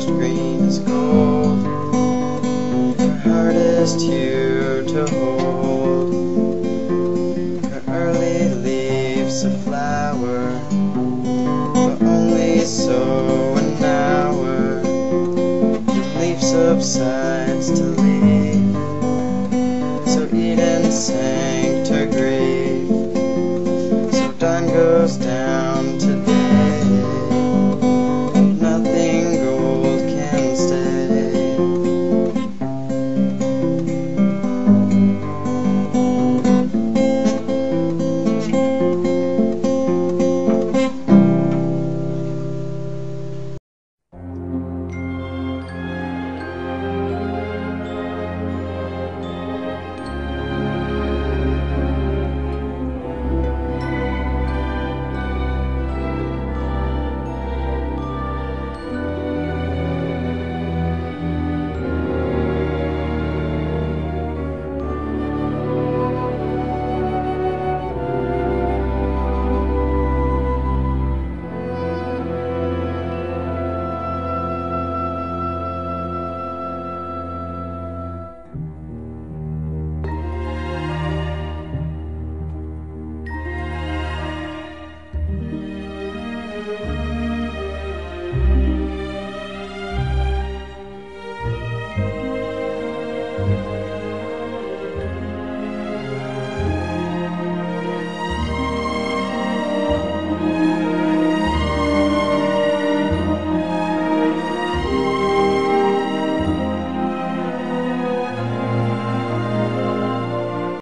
first green is gold. Her hardest hue to hold. Her early leaves a flower, but only so an hour. Leaf subsides to leaf, so Eden sank to grief. So dawn goes down to